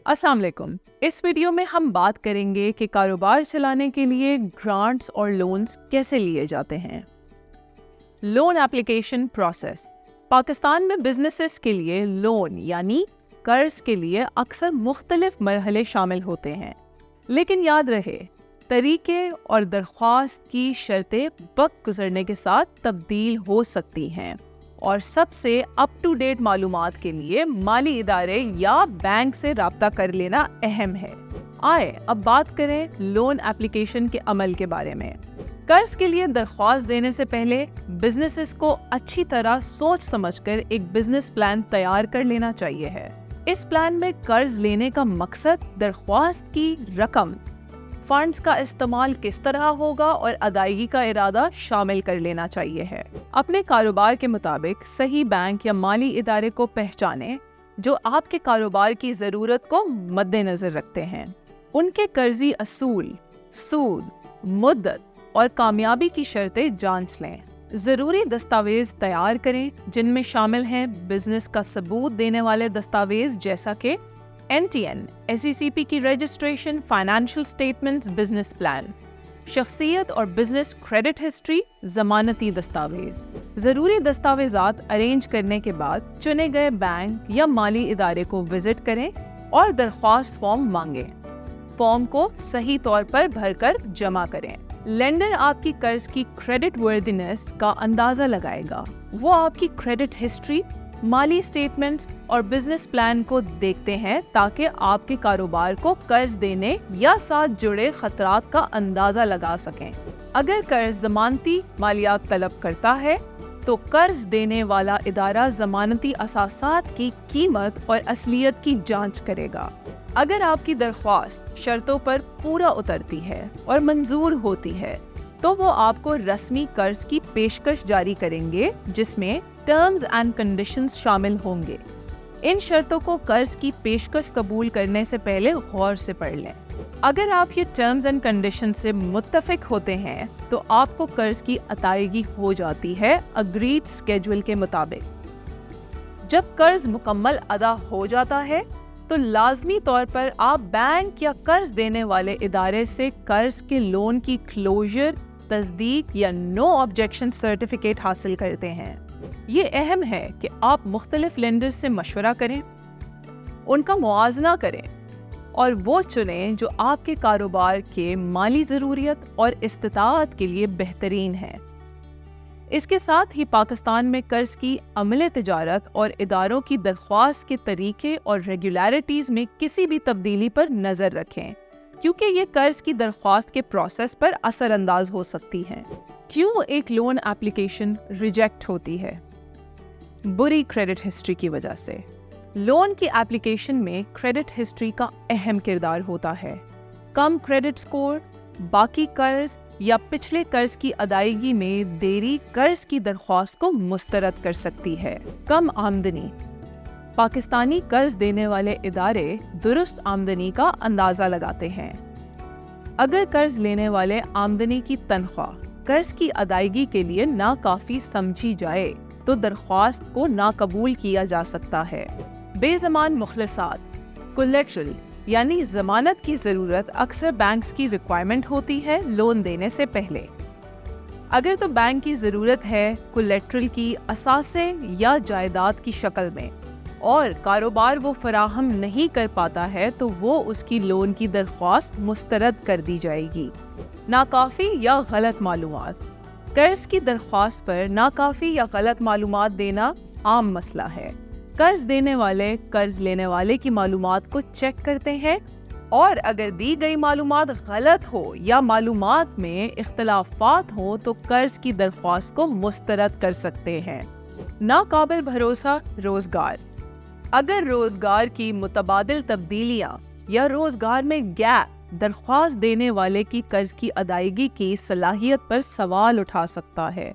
अस्सलाम वालेकुम। इस वीडियो में हम बात करेंगे कि कारोबार चलाने के लिए ग्रांट्स और लोन्स कैसे लिए जाते हैं। Loan application process. पाकिस्तान में बिजनेसेस के लिए लोन यानी कर्ज के लिए अक्सर मुख्तलिफ मरहले शामिल होते हैं, लेकिन याद रहे तरीके और दरख्वास्त की शर्तें वक्त गुजरने के साथ तब्दील हो सकती हैं और सबसे अप टू डेट मालूमात के लिए माली इदारे या बैंक से राब्ता कर लेना अहम है। आए अब बात करें लोन एप्लीकेशन के अमल के बारे में। कर्ज के लिए दरख्वास्त देने से पहले बिजनेसेस को अच्छी तरह सोच समझकर एक बिजनेस प्लान तैयार कर लेना चाहिए है। इस प्लान में कर्ज लेने का मकसद, दरख्वास्त की रकम, फंड्स का इस्तेमाल किस तरह होगा और अदायगी का इरादा शामिल कर लेना चाहिए है। अपने कारोबार के मुताबिक सही बैंक या माली इदारे को पहचानें जो आपके कारोबार की ज़रूरत को मद्देनजर रखते हैं। उनके कर्जी असूल, सूद, मुद्दत और कामयाबी की शर्तें जांच लें। ज़रूरी दस्तावेज तैयार करें जिनमें शामिल हैं बिजनेस का सबूत देने वाले दस्तावेज जैसा कि NTN, SECP की registration, financial statements, business plan, शख्सियत और बिजनेस क्रेडिट हिस्ट्री, जमानती दस्तावेज। ज़रूरी दस्तावेजात अरेंज करने के बाद चुने गए बैंक या माली इदारे को विजिट करें और दरख्वास्त फॉर्म मांगें। फॉर्म को सही तौर पर भरकर जमा करें। लेंडर आपकी कर्ज की क्रेडिट वर्दिनेस का अंदाजा लगाएगा। वो आपकी क्रेडिट हिस्ट्री, माली स्टेटमेंट्स और बिजनेस प्लान को देखते हैं ताकि आपके कारोबार को कर्ज देने या साथ जुड़े खतरात का अंदाजा लगा सकें। अगर कर्ज जमानती मालियात तलब करता है तो कर्ज देने वाला इदारा जमानती असासात की कीमत और असलियत की जांच करेगा। अगर आपकी दरख्वास्त शर्तों पर पूरा उतरती है और मंजूर होती है तो वो आपको रस्मी कर्ज की पेशकश जारी करेंगे जिसमें टर्म्स एंड कंडीशंस शामिल होंगे। इन शर्तों को कर्ज की पेशकश कबूल करने से पहले गौर से पढ़ लें। अगर आप ये टर्म्स एंड कंडीशन से मुत्तफिक होते हैं तो आपको कर्ज की अदायगी हो जाती है अग्रीड स्केड्यूल के मुताबिक। जब कर्ज मुकम्मल अदा हो जाता है तो लाजमी तौर पर आप बैंक या कर्ज देने वाले इदारे से कर्ज के लोन की क्लोजर, तस्दीक या नो ऑब्जेक्शन सर्टिफिकेट हासिल करते हैं। ये अहम है कि आप मुख्तलिफ लेंडर्स से मशवरा करें, उनका मुआवजा करें और वो चुनें जो आपके कारोबार के माली ज़रूरियत और इस्तिताअत के लिए बेहतरीन है। इसके साथ ही पाकिस्तान में कर्ज की अमले तिजारत और इदारों की दरख्वास्त के तरीके और रेगुलरिटीज़ में किसी भी तब्दीली पर नज़र रखें क्योंकि ये कर्ज की दरख्वास्त के प्रोसेस पर असरअंदाज हो सकती हैं। क्यों एक लोन एप्लीकेशन रिजेक्ट होती है? बुरी क्रेडिट हिस्ट्री की वजह से। लोन की एप्लीकेशन में क्रेडिट हिस्ट्री का अहम किरदार होता है। कम क्रेडिट स्कोर, बाकी कर्ज या पिछले कर्ज की अदायगी में देरी कर्ज की दरख्वास्त को मुस्तरद कर सकती है। कम आमदनी। पाकिस्तानी कर्ज देने वाले इदारे दुरुस्त आमदनी का अंदाजा लगाते हैं। अगर कर्ज लेने वाले आमदनी की तनख्वाह कर्ज की अदायगी के लिए नाकाफी समझी जाए तो दरख्वास्त को नाकबूल किया जा सकता है। बेज़मान मुखलसात, कोलेटरल यानी जमानत की ज़रूरत अक्सर बैंक्स की रिक्वायरमेंट होती है लोन देने से पहले। अगर तो बैंक की ज़रूरत है कोलेटरल की असासे या जायदाद की शक्ल में और कारोबार वो फराहम नहीं कर पाता है तो वो उसकी लोन की दरख्वास्त मुस्तरद कर दी जाएगी। नाकाफ़ी या गलत मालूमात। कर्ज की दरख्वास्त पर नाकाफ़ी या गलत मालूमात देना आम मसला है। कर्ज देने वाले कर्ज लेने वाले की मालूमात को चेक करते हैं और अगर दी गई मालूमात गलत हो या मालूमात में इख्तलाफात हो तो कर्ज की दरख्वास्त को मुस्तरद कर सकते हैं। नाकाबिल भरोसा रोजगार। अगर रोजगार की मुतबादिल तब्दीलियां या रोजगार में गैप दरख्वास्त देने वाले की कर्ज की अदायगी की सलाहियत पर सवाल उठा सकता है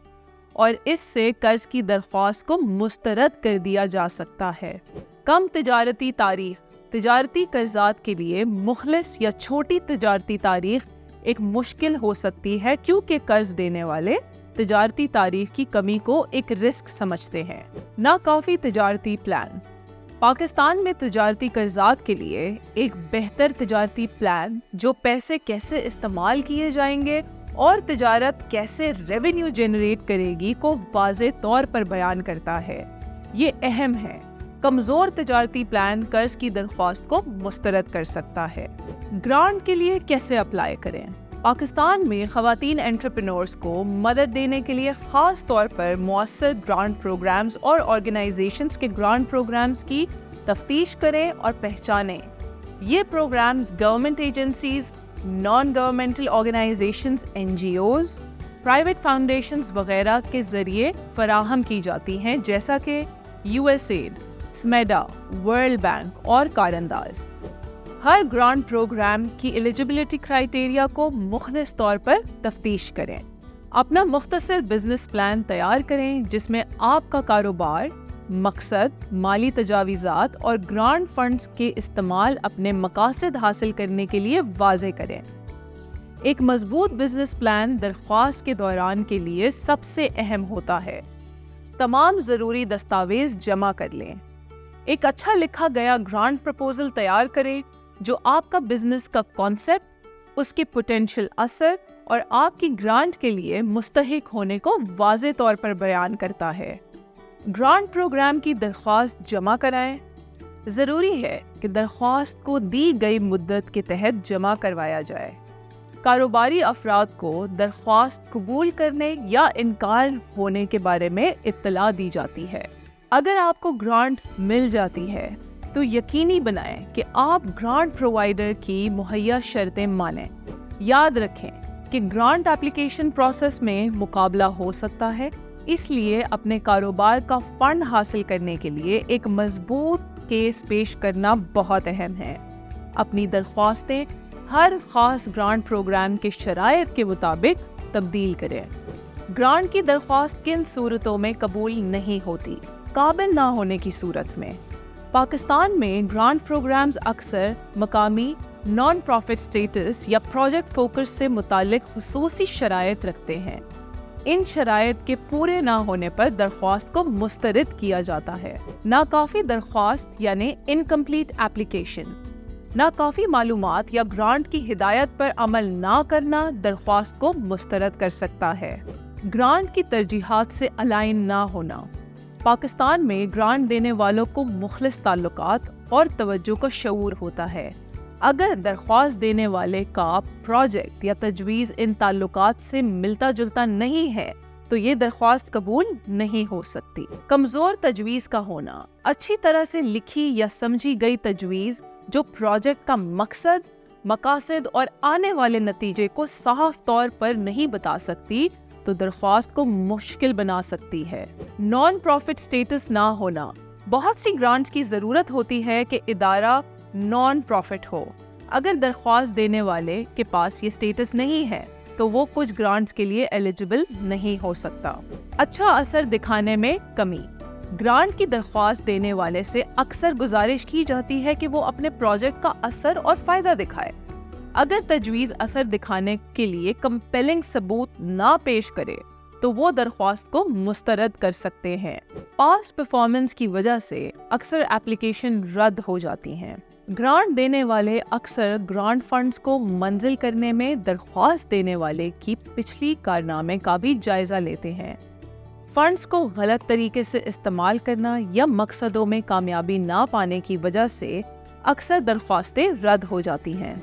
और इससे कर्ज की दरख्वास्त को मुस्तरद कर दिया जा सकता है। कम तिजारती तारीख। तिजारती कर्जात के लिए मुखलिस या छोटी तिजारती तारीख एक मुश्किल हो सकती है क्योंकि कर्ज देने वाले तिजारती तारीख की कमी को एक रिस्क समझते हैं। नाकाफी तिजारती प्लान। پاکستان میں تجارتی قرضات کے لیے ایک بہتر تجارتی پلان جو پیسے کیسے استعمال کیے جائیں گے اور تجارت کیسے ریونیو جنریٹ کرے گی کو واضح طور پر بیان کرتا ہے۔ یہ اہم ہے۔ کمزور تجارتی پلان قرض کی درخواست کو مسترد کر سکتا ہے۔ گرانٹ کے لیے کیسے اپلائی کریں؟ پاکستان میں خواتین انٹرپرینورز کو مدد دینے کے لیے خاص طور پر مؤثر گرانٹ پروگرامز اور آرگنائزیشنز کے گرانٹ پروگرامز کی تفتیش کریں اور پہچانیں۔ یہ programs government agencies, non governmental organizations NGOs، private foundations وغیرہ کے ذریعے فراہم کی جاتی ہیں، جیسا کہ USAID، SMEDA، ورلڈ بینک اور کارانداز۔ ہر گرانٹ پروگرام کی ایلیجبلٹی کرائیٹیریا کو مختصر طور پر تفتیش کریں۔ اپنا مختصر بزنس پلان تیار کریں جس میں آپ کا کاروبار، مقصد، مالی تجاویزات اور گرانٹ فنڈز کے استعمال اپنے مقاصد حاصل کرنے کے لیے واضح کریں۔ ایک مضبوط بزنس پلان درخواست کے دوران کے لیے سب سے اہم ہوتا ہے۔ تمام ضروری دستاویز جمع کر لیں۔ ایک اچھا لکھا گیا گرانٹ پروپوزل تیار کریں جو آپ کا بزنس کا کانسیپٹ، اس کے پوٹینشیل اثر اور آپ کی گرانٹ کے لیے مستحق ہونے کو واضح طور پر بیان کرتا ہے۔ گرانٹ پروگرام کی درخواست جمع کرائیں۔ ضروری ہے کہ درخواست کو دی گئی مدت کے تحت جمع کروایا جائے۔ کاروباری افراد کو درخواست قبول کرنے یا انکار ہونے کے بارے میں اطلاع دی جاتی ہے۔ اگر آپ کو گرانٹ مل جاتی ہے تو یقینی بنائیں کہ آپ گرانٹ پرووائیڈر کی مہیا شرطیں مانیں۔ یاد رکھیں کہ گرانٹ اپلیکیشن پروسیس میں مقابلہ ہو سکتا ہے، اس لیے اپنے کاروبار کا فنڈ حاصل کرنے کے لیے ایک مضبوط کیس پیش کرنا بہت اہم ہے۔ اپنی درخواستیں ہر خاص گرانٹ پروگرام کے شرائط کے مطابق تبدیل کریں۔ گرانٹ کی درخواست کن صورتوں میں قبول نہیں ہوتی؟ قابل نہ ہونے کی صورت میں۔ پاکستان میں گرانٹ پروگرامز اکثر مقامی نان پروفٹ سٹیٹس یا پروجیکٹ فوکس سے متعلق خصوصی شرائط رکھتے ہیں۔ ان شرائط کے پورے نہ ہونے پر درخواست کو مسترد کیا جاتا ہے۔ ناکافی درخواست یعنی انکمپلیٹ ایپلیکیشن، ناکافی معلومات یا گرانٹ کی ہدایت پر عمل نہ کرنا درخواست کو مسترد کر سکتا ہے۔ گرانٹ کی ترجیحات سے الائن نہ ہونا۔ پاکستان میں گرانٹ دینے والوں کو مخلص تعلقات اور توجہ کا شعور ہوتا ہے۔ اگر درخواست دینے والے کا پروجیکٹ یا تجویز ان تعلقات سے ملتا جلتا نہیں ہے تو یہ درخواست قبول نہیں ہو سکتی۔ کمزور تجویز کا ہونا۔ اچھی طرح سے لکھی یا سمجھی گئی تجویز جو پروجیکٹ کا مقصد، مقاصد اور آنے والے نتیجے کو صاف طور پر نہیں بتا سکتی تو درخواست کو مشکل بنا سکتی ہے۔ نان پروفٹ سٹیٹس نہ ہونا۔ بہت سی گرانٹس کی ضرورت ہوتی ہے کہ ادارہ نان پروفٹ ہو۔ اگر درخواست دینے والے کے پاس یہ سٹیٹس نہیں ہے تو وہ کچھ گرانٹس کے لیے ایلیجبل نہیں ہو سکتا۔ اچھا اثر دکھانے میں کمی۔ گرانٹ کی درخواست دینے والے سے اکثر گزارش کی جاتی ہے کہ وہ اپنے پروجیکٹ کا اثر اور فائدہ دکھائے۔ اگر تجویز اثر دکھانے کے لیے کمپیلنگ ثبوت نہ پیش کرے تو وہ درخواست کو مسترد کر سکتے ہیں۔ پاس پرفارمنس کی وجہ سے اکثر ایپلیکیشن رد ہو جاتی ہیں۔ گرانٹ دینے والے اکثر گرانٹ فنڈز کو منظور کرنے میں درخواست دینے والے کی پچھلی کارنامے کا بھی جائزہ لیتے ہیں۔ فنڈز کو غلط طریقے سے استعمال کرنا یا مقصدوں میں کامیابی نہ پانے کی وجہ سے اکثر درخواستیں رد ہو جاتی ہیں۔